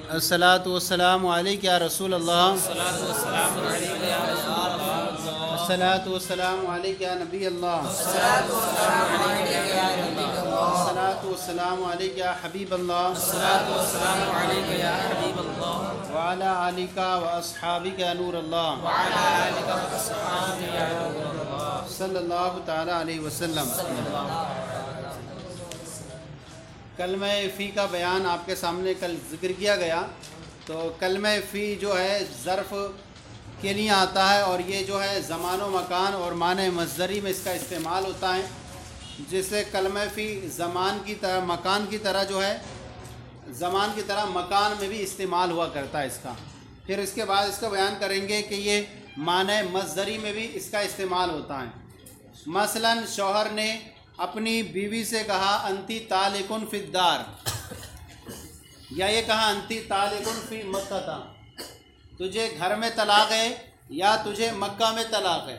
अस्सलातु वस्सलामु अलैका या रसूल अल्लाह, अस्सलातु वस्सलामु अलैका या नबी अल्लाह, अस्सलातु वस्सलामु अलैका या हबीब अल्लाह, व अला आलिका व अस्हाबिका या नूर अल्लाह, सल्लल्लाहु तआला अलैहि वसल्लम। कलमा फ़ी का बयान आपके सामने कल ज़िक्र किया गया। तो कलमा फ़ी जो है ज़र्फ़ के लिए आता है और ये जो है ज़मान व मकान और माने मज़दरी में इसका इस्तेमाल होता है, जिससे कलमा फ़ी ज़मान की तरह मकान की तरह जो है ज़मान की तरह मकान में भी इस्तेमाल हुआ करता है इसका। फिर इसके बाद इसका बयान करेंगे कि ये माने मज़दरी में भी इसका इस्तेमाल होता है। मसलन शौहर ने अपनी बीवी से कहा अंती तालिकुन फिद्दार, या ये कहा अंती तालिकुन फ़ी मक्का था, तुझे घर में तलाक़ है या तुझे मक्का में तलाक़ है।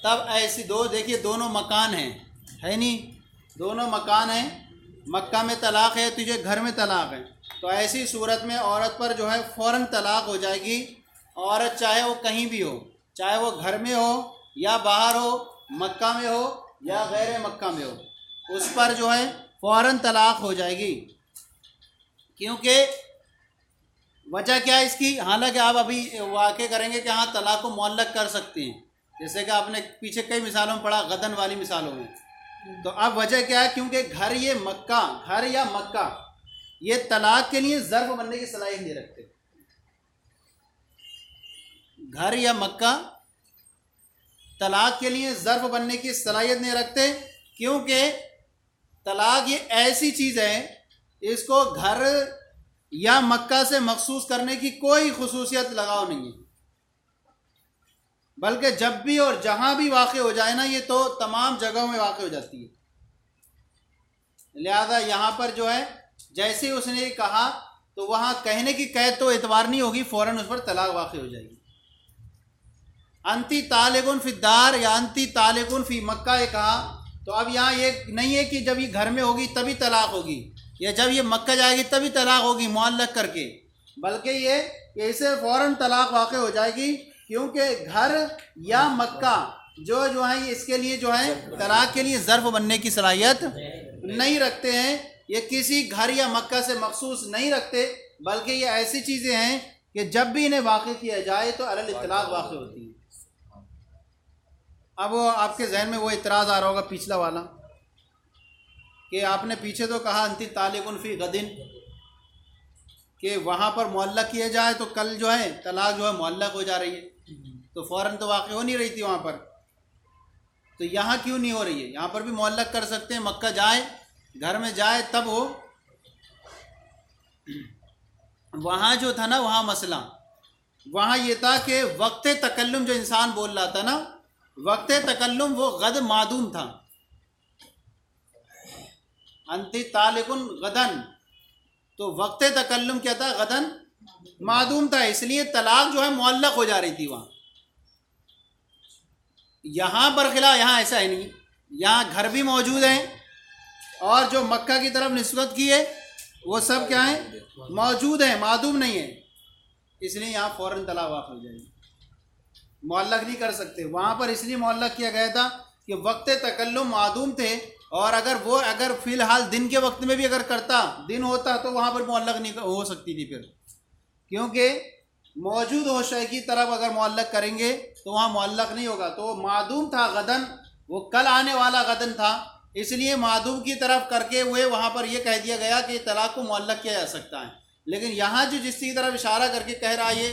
तब ऐसी देखिए दोनों मकान हैं, है नहीं, दोनों मकान हैं, मक्का में तलाक़ है, तुझे घर में तलाक़ है। तो ऐसी सूरत में औरत पर जो है फ़ौरन तलाक़ हो जाएगी। औरत चाहे वो कहीं भी हो, चाहे वो घर में हो या बाहर हो, मक्का में हो या गैर मक्का में हो, उस पर जो है फ़ौरन तलाक़ हो जाएगी। क्योंकि वजह क्या है इसकी, हालांकि आप अभी वाक़े करेंगे कि हाँ तलाक़ को मुअल्लक़ कर सकते हैं, जैसे कि आपने पीछे कई मिसालों में पढ़ा, गदन वाली मिसालों में। तो अब वजह क्या है, क्योंकि घर ये मक्का, घर या मक्का ये तलाक़ के लिए ज़र्फ़ बनने की सलाहियत नहीं रखते। घर या मक्का तलाक़ के लिए ज़र्फ़ बनने की सलाहियत नहीं रखते, क्योंकि तलाक़ ये ऐसी चीज़ है, इसको घर या मक्का से मखसूस करने की कोई खुसूसियत लगाव नहीं है, बल्कि जब भी और जहाँ भी वाक़ हो जाए ना, ये तो तमाम जगहों में वाक़ हो जाती है। लिहाजा यहाँ पर जो है जैसे ही उसने कहा तो वहाँ कहने की कैद तो एतबार नहीं होगी, फ़ौरन उस पर तलाक़ वाक़ हो जाएगी। अंती तालिकुन फिद्दार या अंती तालिकुन फ़ी मक्का ये कहा, तो अब यहाँ ये नहीं है कि जब ये घर में होगी तभी तलाक़ होगी या जब ये मक्का जाएगी तभी तलाक़ होगी मुअल्लक़ करके, बल्कि ये ऐसे फ़ौरन तलाक़ वाक़ हो जाएगी, क्योंकि घर या मक्का जो है इसके लिए जो है तलाक़ के लिए ज़र्फ़ बनने की सलाहियत नहीं रखते हैं। ये किसी घर या मक्का से मखसूस नहीं रखते, बल्कि ये ऐसी चीज़ें हैं कि जब भी इन्हें वाक़ किया जाए तो अलल इत्तलाक़ वाक़ होती है। अब वो आपके जहन में वो इतराज़ आ रहा होगा पिछला वाला कि आपने पीछे तो कहा अंती तालिकुन फ़ी गदिन, कि वहाँ पर मुअल्लक़ किया जाए तो कल जो है तलाक़ जो है मुअल्लक़ हो जा रही है, तो फ़ौरन तो वाक़ हो नहीं रही थी वहाँ पर, तो यहाँ क्यों नहीं हो रही है? यहाँ पर भी मुअल्लक़ कर सकते हैं, मक्का जाए घर में जाए तब हो। वहाँ जो था ना, वहाँ मसला वहाँ ये था कि वक्त तकल्लुम जो इंसान बोल रहा था ना, वक्त तकल्लुम वो गद मादूम था। अंती तालिकुन गदन, तो वक्त तकल्लुम क्या था, गदन मादूम था, इसलिए तलाक़ जो है मुअल्लक़ हो जा रही थी वहाँ। यहाँ पर खिला यहाँ ऐसा है नहीं, यहाँ घर भी मौजूद हैं और जो मक्का की तरफ निस्बत की है वो सब क्या है, मौजूद हैं, मादूम नहीं है, इसलिए यहाँ फ़ौरन तलाक़ वाक़ हो जाएगी, मुअल्लक़ नहीं कर सकते। वहाँ पर इसलिए मुअल्लक़ किया गया था कि वक्त तकल्लुम मादूम थे, और अगर फ़िलहाल दिन के वक्त में भी अगर करता, दिन होता, तो वहाँ पर मुअल्लक़ नहीं हो सकती थी फिर, क्योंकि मौजूद होशे की तरफ अगर मुअल्लक़ करेंगे तो वहाँ मुअल्लक़ नहीं होगा। तो मादूम था गदन, वो कल आने वाला गदन था, इसलिए मादूम की तरफ करके हुए वहाँ पर यह कह दिया गया कि तलाक़ को मुअल्लक़ किया जा सकता है। लेकिन यहाँ जो जिसकी तरफ इशारा करके कह रहा है, ये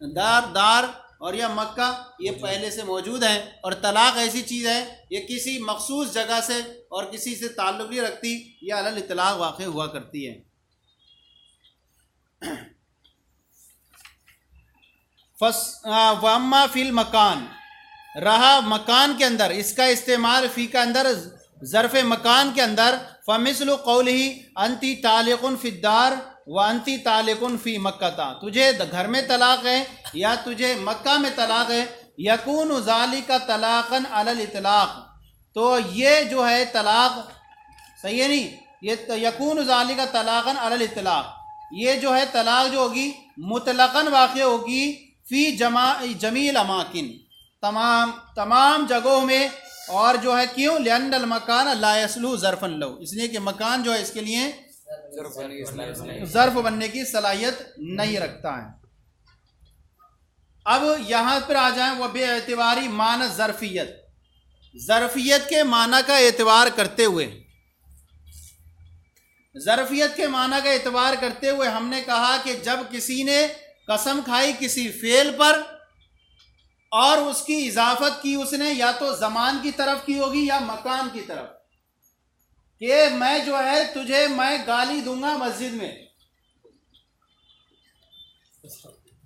दार और यह मक्का ये पहले से मौजूद हैं, और तलाक़ ऐसी चीज़ है ये किसी मखसूस जगह से और किसी से ताल्लुक़ नहीं रखती, यह अलल इत्तलाक़ वाक़ हुआ करती है। वम्मा फ़िल मकान, रहा मकान के अंदर इसका इस्तेमाल, फ़ी का अंदर ज़र्फ़ मकान के अंदर, फ़मिस्लु क़ौलिही अंती तालिकुन फ़िद्दार व अंती तालिकुन फ़ी मक्का था, तुझे घर में तलाक़ है या तुझे मक्का में तलाक़ है, यकूनु ज़ालिका तलाक़न अलल इत्लाक़, तो ये जो है तलाक़ सही है नहीं, ये यकून ज़ालिका तलाक़न अलल इतलाक़, ये जो है तलाक जो होगी मुतलक़न वाक़ होगी फ़ी जमील अमाकिन, तमाम जगहों में। और जो है क्यों? लिअन्नल मकान ला यसलु ज़र्फ़न लहू, इसलिए कि मकान जो है इसके लिए ज़र्फ़ बनने की सलाहियत नहीं रखता है। अब यहाँ पर आ जाएं, वह बेएतिबारी माना ज़र्फ़ियत, ज़र्फ़ियत के माना का एतबार करते हुए, ज़र्फ़ियत के माना का एतबार करते हुए हमने कहा कि जब किसी ने कसम खाई किसी फेल पर और उसकी इजाफत की उसने या तो ज़मान की तरफ की होगी या मकान की तरफ, कि मैं जो है तुझे मैं गाली दूंगा मस्जिद में,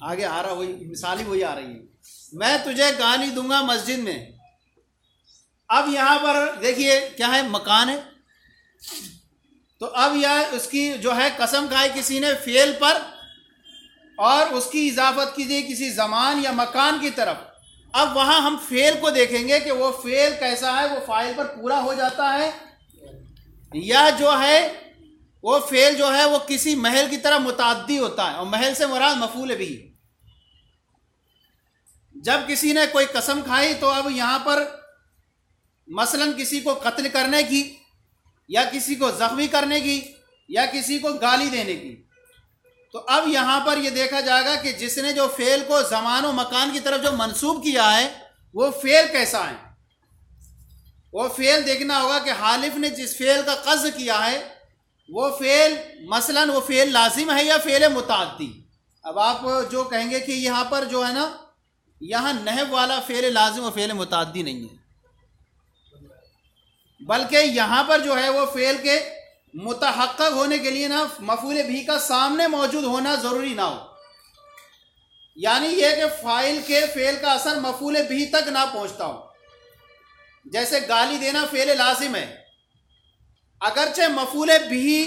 आगे आ रहा वही मिसाल ही वही आ रही है, मैं तुझे गाली दूंगा मस्जिद में। अब यहाँ पर देखिए क्या है, मकान है, तो अब यह उसकी जो है कसम खाई किसी ने फेल पर और उसकी इजाफत कीजिए किसी ज़मान या मकान की तरफ। अब वहाँ हम फेल को देखेंगे कि वो फेल कैसा है, वो फाइल पर पूरा हो जाता है या जो है वो फेल जो है वो किसी महल की तरह मुताद्दी होता है, और महल से मुराद मफूल भी। जब किसी ने कोई कसम खाई तो अब यहाँ पर मसलन किसी को कत्ल करने की या किसी को ज़ख्मी करने की या किसी को गाली देने की, तो अब यहाँ पर यह देखा जाएगा कि जिसने जो फेल को ज़मान और मकान की तरफ जो मंसूब किया है वो फेल कैसा है। वो फेल देखना होगा कि हालिफ ने जिस फेल का क़स्द किया है वो फेल मसलन वो फेल लाजिम है या फेल मुताद्दी। अब आप जो कहेंगे कि यहाँ पर जो है ना, यहाँ नहब वाला फेल लाजिम और फेल मुताद्दी नहीं है, बल्कि यहाँ पर जो है वो फेल के मुतहक्कक होने के लिए ना मफूल भी का सामने मौजूद होना ज़रूरी ना हो, यानी यह कि फ़ाइल के फेल का असर मफूल भी तक ना पहुँचता हो। जैसे गाली देना फेल लाजिम है, अगरचे मफूल भी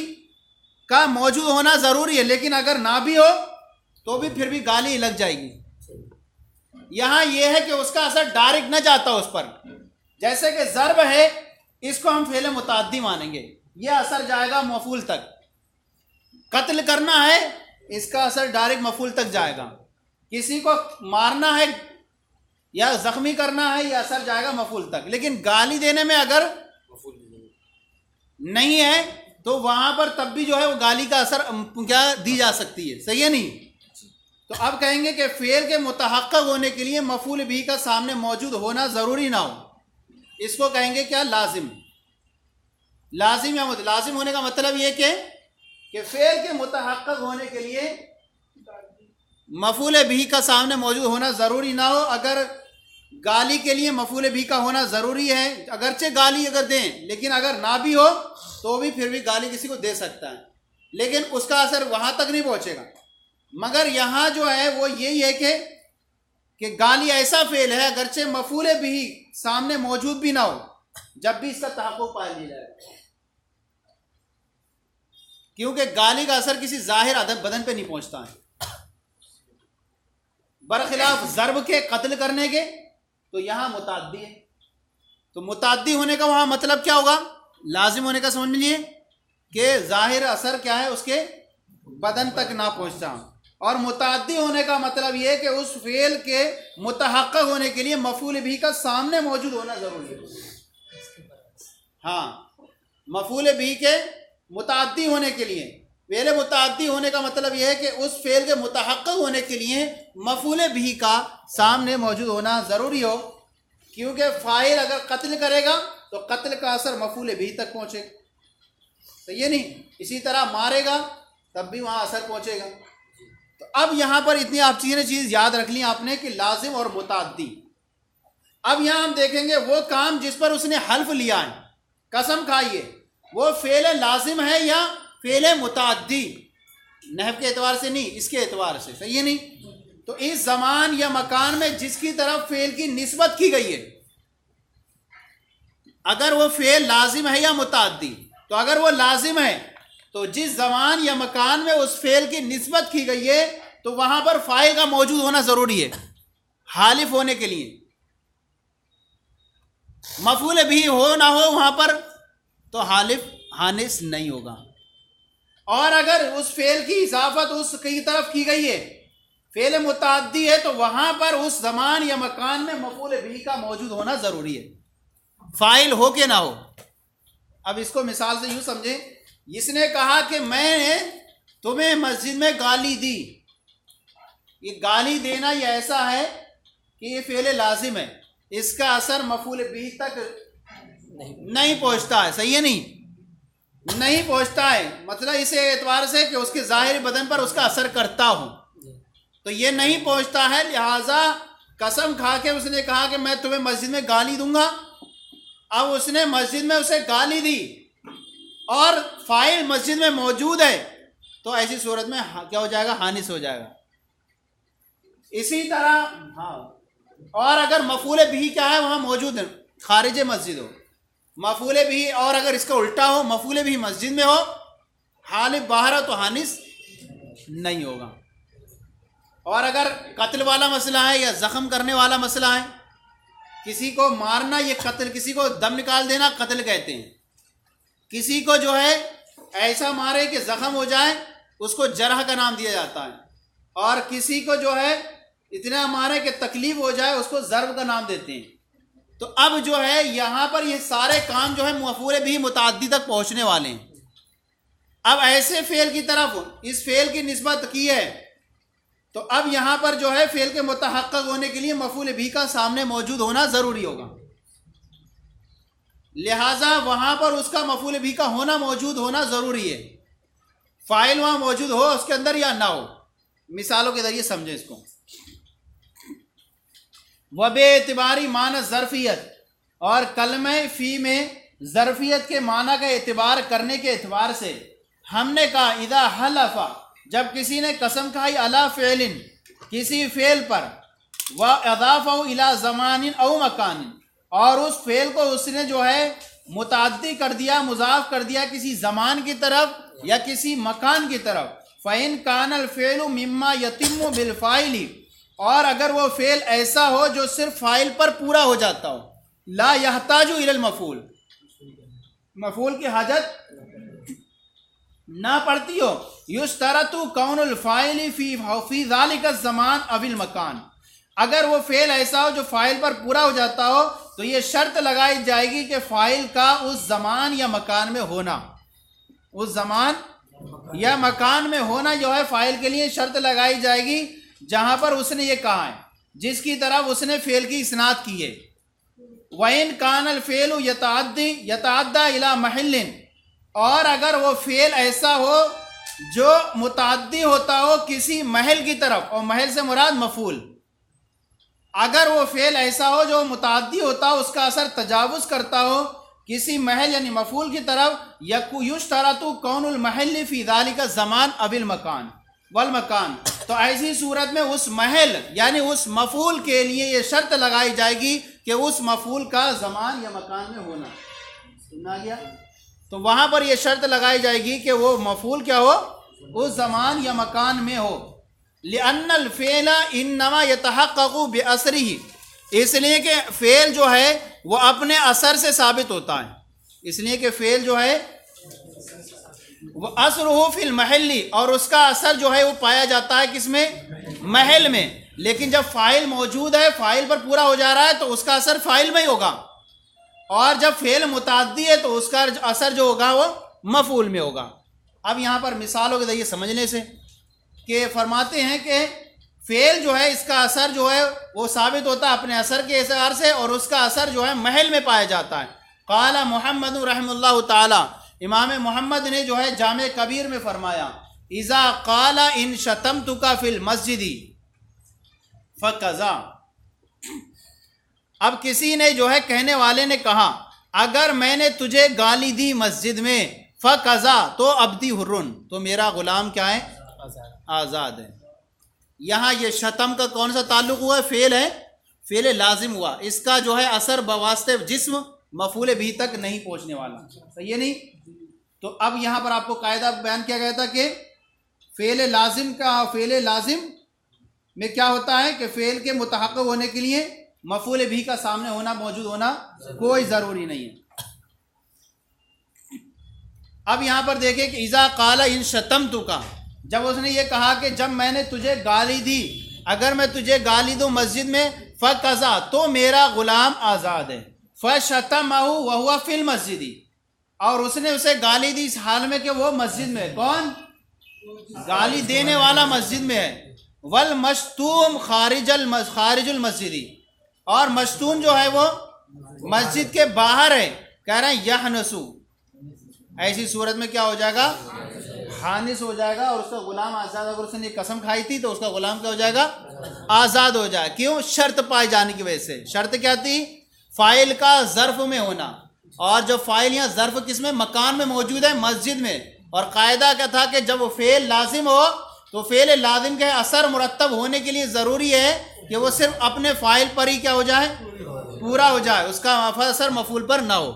का मौजूद होना ज़रूरी है, लेकिन अगर ना भी हो तो भी फिर भी गाली लग जाएगी। यहाँ यह है कि उसका असर डायरेक्ट न जाता उस पर, जैसे कि ज़र्ब है इसको हम फेल मुताद्दी मानेंगे, यह असर जाएगा मफूल तक। कत्ल करना है इसका असर डायरेक्ट मफूल तक जाएगा। किसी को मारना है या ज़ख्मी करना है यह असर जाएगा मफूल तक। लेकिन गाली देने में अगर नहीं है तो वहां पर तब भी जो है वो गाली का असर क्या दी जा सकती है, सही है नहीं। तो अब कहेंगे कि फेल के मुतहक्कक होने के लिए मफूल भी का सामने मौजूद होना ज़रूरी ना हो, इसको कहेंगे क्या, लाजिम। लाजिम या लाजिम होने का मतलब ये कि फेल के मुतहक्कक होने के लिए मफूल भी का सामने मौजूद होना ज़रूरी ना हो। अगर गाली के लिए मफूल भी का होना ज़रूरी है, अगरचे गाली अगर दें, लेकिन अगर ना भी हो तो भी फिर भी गाली किसी को दे सकता है, लेकिन उसका असर वहाँ तक नहीं पहुँचेगा। मगर यहाँ जो है वो यही है कि गाली ऐसा फेल है अगरचे मफूल भी सामने मौजूद भी ना हो, जब भी इसका तहक़्क़ुक़ पा लिया जाए, क्योंकि गाली का असर किसी ज़ाहिर बदन पे नहीं पहुँचता है। बरखिलाफ ज़र्ब के, कत्ल करने के, तो यहाँ मुताद्दी है। तो मुताद्दी होने का वहाँ मतलब क्या होगा, लाजिम होने का समझ लीजिए कि ज़ाहिर असर क्या है उसके बदन तक ना पहुँचता। और मुताद्दी होने का मतलब ये है कि उस फेल के मुतहक्कक होने के लिए मफूल भी का सामने मौजूद होना ज़रूरी है। हाँ, मफूल भी के मुताद्दी होने के लिए, फेल मुताद्दी होने का मतलब यह है कि उस फेल के मुतहक्कक होने के लिए मफूल भी का सामने मौजूद होना ज़रूरी हो, क्योंकि फ़ाइल अगर कत्ल करेगा तो कत्ल का असर मफूल भी तक पहुँचेगा, तो ये नहीं। इसी तरह मारेगा तब भी वहाँ असर पहुँचेगा। तो अब यहाँ पर इतनी आप चीज़ याद रख ली आपने कि लाजिम और मुताद्दी। अब यहाँ हम देखेंगे वो काम जिस पर उसने हल्फ लिया है, कसम खाइए, वो फेल लाजिम है या फेल मुताद्दी, नहव के एतबार से नहीं, इसके एतबार से, सही है नहीं। तो इस ज़मान या मकान में जिसकी तरफ फेल की निस्बत की गई है, अगर वो फेल लाजिम है या मुताद्दी, तो अगर वो लाजिम है तो जिस ज़मान या मकान में उस फेल की निस्बत की गई है तो वहां पर फ़ाइल का मौजूद होना ज़रूरी है हालिफ होने के लिए। मफूल भी हो ना हो वहां पर तो हानिस नहीं होगा। और अगर उस फेल की इजाफत उसकी तरफ की गई है, फेल मुताद्दी है, तो वहां पर उस जमान या मकान में मफूल भी का मौजूद होना जरूरी है, फाइल हो के ना हो। अब इसको मिसाल से यूं समझे, इसने कहा कि मैंने तुम्हें मस्जिद में गाली दी। ये गाली देना ये ऐसा है कि ये फेल लाजिम है, इसका असर मफूल भी तक नहीं पहुंचता है। सही है, नहीं पहुंचता है, मतलब इस एतबार से कि उसके ज़ाहिरी बदन पर उसका असर करता हो, तो ये नहीं पहुंचता है। लिहाजा कसम खा के उसने कहा कि मैं तुम्हें मस्जिद में गाली दूंगा। अब उसने मस्जिद में उसे गाली दी और फाइल मस्जिद में मौजूद है, तो ऐसी सूरत में क्या हो जाएगा, हानिस हो जाएगा। इसी तरह और अगर मफूल भी क्या है वहां मौजूद है, खारिज मस्जिद हो मफूल भी, और अगर इसका उल्टा हो मफूल भी मस्जिद में हो, हाल बाहर हो, तो हानिस नहीं होगा। और अगर कत्ल वाला मसला है या जख्म करने वाला मसला है, किसी को मारना ये कत्ल, किसी को दम निकाल देना कत्ल कहते हैं। किसी को जो है ऐसा मारे कि जख्म हो जाए उसको जरह का नाम दिया जाता है, और किसी को जो है इतना मारे कि तकलीफ हो जाए उसको ज़र्ब का नाम देते हैं। तो अब जो है यहाँ पर ये सारे काम जो है मफूल भी मुताद्दी तक पहुँचने वाले हैं। अब ऐसे फेल की तरफ इस फेल की निस्बत की है, तो अब यहाँ पर जो है फेल के मुतहक्कक होने के लिए मफूल भी का सामने मौजूद होना ज़रूरी होगा। लिहाजा वहाँ पर उसका मफूल भी का होना मौजूद होना ज़रूरी है, फ़ाइल वहाँ मौजूद हो उसके अंदर या ना हो। मिसालों के ज़रिए समझें इसको। वबे एतबारी माना ज़रफ़ियत, और कलमे फ़ी में ज़रफ़ियत के माना का एतबार करने के एतबार से हमने कहा इदा हलफ़ा, जब किसी ने कसम खाई अला फ़ेलिन, किसी फ़ेल पर, व अज़ाफ़हु इला ज़मानिन औ मकानिन, और उस फ़ेल को उसने जो है मुताद्दी कर दिया, मुज़ाफ़ कर दिया किसी ज़मान की तरफ या किसी मकान की तरफ। फ़इन कानल फ़ेलु मिम्मा यतिम्मु बिल फ़ाइली, और अगर वो फ़ेल ऐसा हो जो सिर्फ फ़ाइल पर पूरा हो जाता हो, ला यहताजु इलल मफ़ूल, मफ़ूल की हाजत ना पड़ती हो, युश्तरतु कौनुल फ़ाइली फ़ी ज़ालिका ज़मान अविल मकान, अगर वो फ़ेल ऐसा हो जो फ़ाइल पर पूरा हो जाता हो, तो ये शर्त लगाई जाएगी कि फ़ाइल का उस ज़मान या मकान में होना, उस ज़मान या मकान में होना जो है फ़ाइल के लिए शर्त लगाई जाएगी, जहाँ पर उसने ये कहा है, जिसकी तरफ उसने फ़ेल की इसनाद की है। वइन कानल फ़ेलु यतअद्दा इला महल्लिन, और अगर वो फ़ेल ऐसा हो जो मुताद्दी होता हो किसी महल की तरफ, और महल से मुराद मफूल, अगर वो फ़ेल ऐसा हो जो मुताद्दी होता हो, उसका असर तजावुज़ करता हो किसी महल यानी मफूल की तरफ, युश्तरतु कौनुल महल्ली फ़ी ज़ालिका ज़मान अबिल मकान वल मकान, तो ऐसी सूरत में उस महल यानी उस मफूल के लिए ये शर्त लगाई जाएगी कि उस मफूल का ज़मान या मकान में होना। सुना गया? तो वहाँ पर यह शर्त लगाई जाएगी कि वो मफूल क्या हो, उस ज़मान या मकान में हो। लिअन्नल फ़ेला इन्नमा यतहक़्क़क़ु बिअसरिही, इसलिए कि फ़ेल जो है वो अपने असर से साबित होता है, इसलिए कि फ़ेल जो है वो असरुहु फिल महल्ली, और उसका असर जो है वो पाया जाता है किसमें, महल में। लेकिन जब फ़ाइल मौजूद है, फ़ाइल पर पूरा हो जा रहा है, तो उसका असर फ़ाइल में ही होगा, और जब फ़ेल मुताद्दी है तो उसका असर जो होगा वो मफूल में होगा। अब यहाँ पर मिसालों के ज़रिए समझने से कि फरमाते हैं कि फ़ेल जो है इसका असर जो है वो साबित होता है अपने असर के एतबार से, और उसका असर जो है महल में पाया जाता है। क़ाला मुहम्मद रहमतुल्लाह ताला, इमाम मोहम्मद ने जो है जामे कबीर में फरमाया, इज़ा क़ाला इन शतमतुका फ़िल मस्जिदी फ़क़ज़ा, अब किसी ने जो है कहने वाले ने कहा अगर मैंने तुझे गाली दी मस्जिद में, फ़क़ज़ा, तो अब्दी हुर्रुन, तो मेरा ग़ुलाम क्या है, आज़ाद है। यहाँ ये शतम का कौन सा ताल्लुक़ हुआ, फ़ेल है, फ़ेल लाजिम हुआ, इसका जो है असर बवास्ते जिस्म मफूल भी तक नहीं पहुँचने वाला। सही है नहीं? तो अब यहाँ पर आपको कायदा बयान किया गया था कि फ़ेल लाजिम का, फ़ेल लाजिम में क्या होता है कि फ़ेल के मुतहक्किक होने के लिए मफूल भी का सामने होना, मौजूद होना कोई ज़रूरी नहीं है। अब यहाँ पर देखें कि इज़ा काला इन शतम तुका, जब उसने ये कहा कि जब मैंने तुझे गाली दी, अगर मैं तुझे गाली दूँ मस्जिद में, फ़क़ज़ा, तो मेरा ग़ुलाम आज़ाद है। फ़शतमहु वहुवा फ़िल मस्जिदी, और उसने उसे गाली दी इस हाल में कि वो मस्जिद में है। कौन? गाली देने वाला मस्जिद में है। वल मशतूम खारिजुल मस्जिदी, और मशतूम जो है वो मस्जिद के बाहर है। कह रहे हैं यहनसु, ऐसी सूरत में क्या हो जाएगा? हानिस हो जाएगा, और उसका गुलाम आज़ाद। अगर उसने कसम खाई थी तो उसका गुलाम क्या हो जाएगा? आज़ाद हो जाएगा। क्यों? शर्त पाए जाने की वजह से। शर्त क्या थी? फ़ाइल का ज़र्फ़ में होना, और जो फ़ाइल यहाँ ज़र्फ़ किस में? मकान में मौजूद है, मस्जिद में। और कायदा क्या था कि जब वो फ़ेल लाजिम हो तो फ़ेल लाजिम के असर मुरत्तब होने के लिए ज़रूरी है कि वो सिर्फ अपने फ़ाइल पर ही क्या हो जाए? पूरा हो जाए, उसका असर मफूल पर ना हो।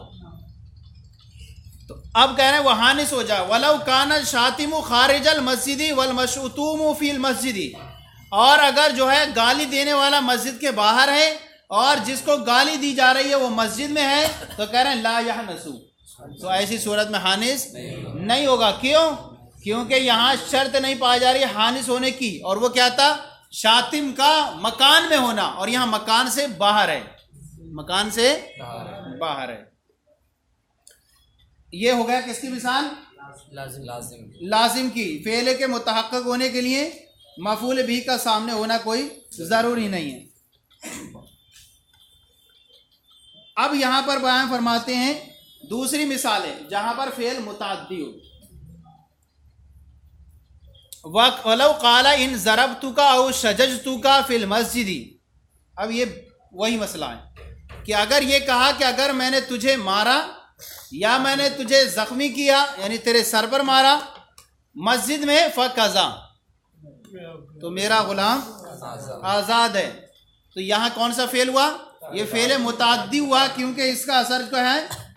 तो अब कह रहे हैं वो हानिस हो जाए। वलौ कान शातिमु खारिजल मस्जिदी वल मशतूमु फ़िल मस्जिदी, और अगर जो है गाली देने वाला मस्जिद के बाहर है और जिसको गाली दी जा रही है वो मस्जिद में है, तो कह रहे हैं ला यहनसु, तो ऐसी सूरत में हानिस नहीं होगा। क्यों? क्योंकि यहाँ शर्त नहीं पाई जा रही है हानिस होने की, और वो क्या था? शातिम का मकान में होना, और यहाँ मकान से बाहर है, मकान से बाहर है। ये हो गया किसकी मिसाल? लाजिम की। फेले के मुतहक्किक होने के लिए मफूल भी का सामने होना कोई ज़रूरी नहीं है। अब यहाँ पर बयान फरमाते हैं दूसरी मिसालें जहाँ पर फेल मुताद्दी हो। वलौ काला इन ज़रबतुका औ शजजतुका फिल मस्जिदी, अब ये वही मसला है कि अगर ये कहा कि अगर मैंने तुझे मारा या मैंने तुझे ज़ख्मी किया, यानी तेरे सर पर मारा मस्जिद में, फ़क़ज़ा, तो मेरा ग़ुलाम आज़ाद है। तो यहाँ कौन सा फेल हुआ? ये फेल मुताद्दी हुआ, क्योंकि इसका असर जो है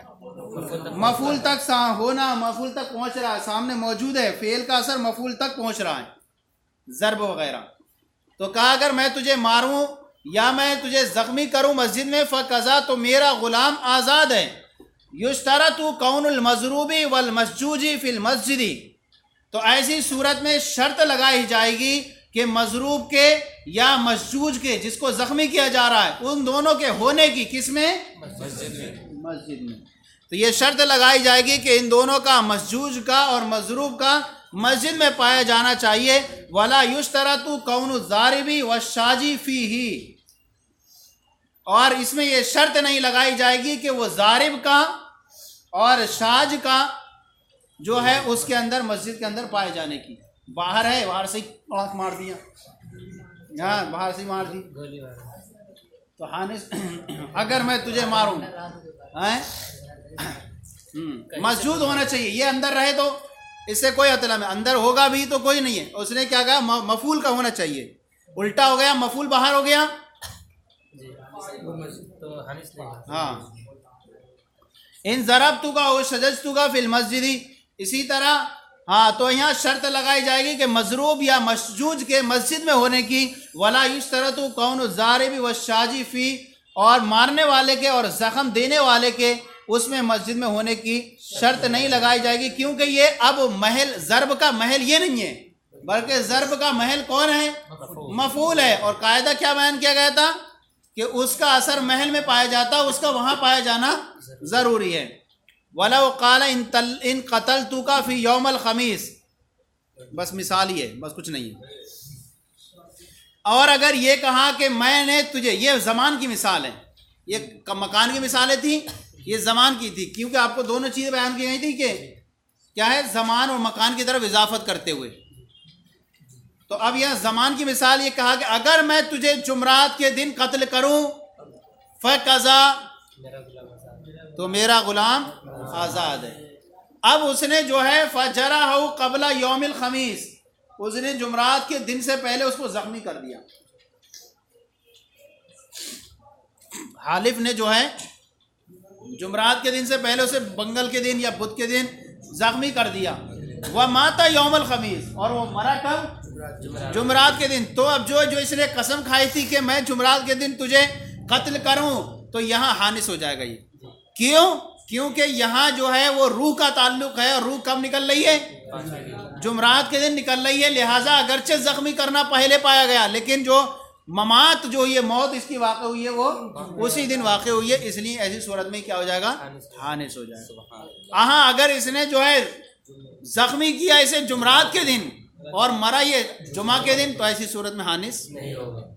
मफूल तक होना, मफूल तक पहुँच रहा है, सामने मौजूद है, फेल का असर मफूल तक पहुँच रहा है, ज़र्ब वगैरह। तो कहा अगर मैं तुझे मारूं या मैं तुझे ज़ख्मी करूं मस्जिद में, फ़क़ज़ा, तो मेरा ग़ुलाम आज़ाद है। युश्तरतु कौनुल मज़रूबी वल मसजूजी फ़िल मस्जिदी, तो ऐसी सूरत में शर्त लगाई जाएगी कि मज़रूब के या मसजूज के, जिसको ज़ख्मी किया जा रहा है, उन दोनों के होने की, किस में? मस्जिद में। तो ये शर्त लगाई जाएगी कि इन दोनों का, मसजूज का और मज़रूब का, मस्जिद में पाया जाना चाहिए। वला युश्तरतु कौनु ज़ारिबी व शाजी फ़ीही, और इसमें यह शर्त नहीं लगाई जाएगी कि वो ज़ारिब का और शाज का जो है उसके अंदर, मस्जिद के अंदर पाए जाने की। बाहर है, बाहर से ही आँख मार दिया, यहाँ बाहर से ही मार दी, तो हानिस अगर मैं तुझे मारूं हैं, मस्जूद होना चाहिए। ये अंदर रहे तो इससे कोई अतला में, अंदर होगा भी तो कोई नहीं है। उसने क्या कहा? मफूल का होना चाहिए, उल्टा हो गया, मफूल बाहर हो गया, तो हाँ। इन ज़रबतुका व शजजतुका फिल मस्जिदी, इसी तरह हाँ, तो यहाँ शर्त लगाई जाएगी कि मज़रूब या मसजूज के मस्जिद में होने की। वला युश्तरतु कौनु ज़ारिबी व शाजी फ़ी, और मारने वाले के और ज़ख्म देने वाले के उसमें मस्जिद में होने की शर्त नहीं लगाई जाएगी, क्योंकि ये अब महल, ज़र्ब का महल ये नहीं है, बल्कि ज़र्ब का महल कौन है? मफूल है। और कायदा क्या बयान किया गया था कि उसका असर महल में पाया जाता, उसका वहाँ पाया जाना ज़रूरी है। वलौ क़ाला इन क़तलतुका फ़ी यौमल ख़मीस, बस मिसाल ही है, बस कुछ नहीं है। और अगर ये कहा कि मैंने तुझे, ये ज़मान की मिसाल है, ये मकान की मिसालें थी, ये ज़मान की थी, क्योंकि आपको दोनों चीज़ें बयान की गई थी कि क्या है, ज़मान और मकान की तरफ इजाफत करते हुए। तो अब यह ज़मान की मिसाल ये कहा कि अगर मैं तुझे जुमरात के दिन कत्ल करूं, फ़क़ज़ा, तो मेरा ग़ुलाम आज़ाद है। अब उसने जो है फ़जरहु क़ब्ला यौमिल ख़मीस, उसने जुमरात के दिन से पहले उसको ज़ख्मी कर दिया। हालिफ ने जो है जुमरात के दिन से पहले उसे बंगल के दिन या बुध के दिन ज़ख्मी कर दिया। वह माता यौमुल ख़मीस, और वो मरा कब? जुमरात के दिन। तो अब जो इसने कसम खाई थी कि मैं जुमरात के दिन तुझे कत्ल करूं, तो यहाँ हानिस हो जाएगा ये। क्यों? क्योंकि यहाँ जो है वो रूह का ताल्लुक है, और रूह कब निकल रही है? जुमरात के दिन निकल रही है। लिहाजा अगरचे जख्मी करना पहले पाया गया, लेकिन जो ममात जो ये मौत इसकी वाक़ हुई है वो उसी दिन वाक़ हुई है, इसलिए ऐसी सूरत में क्या हो जाएगा? हानिस हो जाएगा। हाँ, अगर इसने जो है जख्मी किया इसे जुमरात के दिन और मरा ये जुमा के दिन, तो ऐसी सूरत में हानिस नहीं होगा।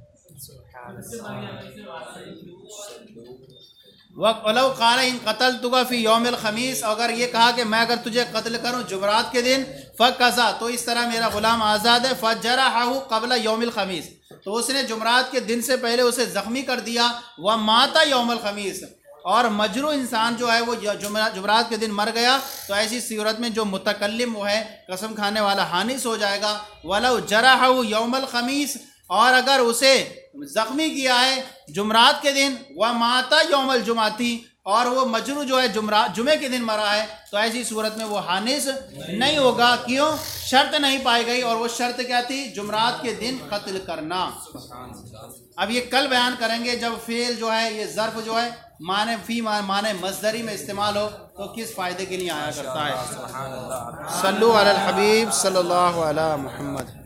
वक़्लौ क़ाल इन क़तलतुका फ़ी यौमिल ख़मीस, अगर ये कहा कि मैं अगर तुझे कत्ल करूँ जुमरात के दिन, फ़कज़ा, तो इस तरह मेरा ग़ुलाम आज़ाद है, फ़जरहहु क़ब्ल यौमिल ख़मीस, तो उसने जुमरात के दिन से पहले उसे ज़ख्मी कर दिया। व माता यौमिल ख़मीस, और मजरू इंसान जो है वो जुमरात के दिन मर गया, तो ऐसी सूरत में जो मुतकल्लिम वो है कसम खाने वाला हानिस हो जाएगा। वलौ जरहहु यौमल ख़मीस, और अगर उसे ज़ख्मी किया है जुमरात के दिन, वह माता यौमल जुमाती, और वो मजरू जो है जुमे के दिन मरा है, तो ऐसी सूरत में वो हानिस नहीं होगा। क्यों? शर्त नहीं पाई गई, और वो शर्त क्या थी? जुमरात के दिन कत्ल करना। अब ये कल बयान करेंगे जब फेल जो है ये ज़र्फ़ जो है माने मज़दरी में इस्तेमाल हो तो किस फ़ायदे के लिए आया करता है। सल्लु अलल हबीब सल्लल्लाहु अलैहि मुहम्मद।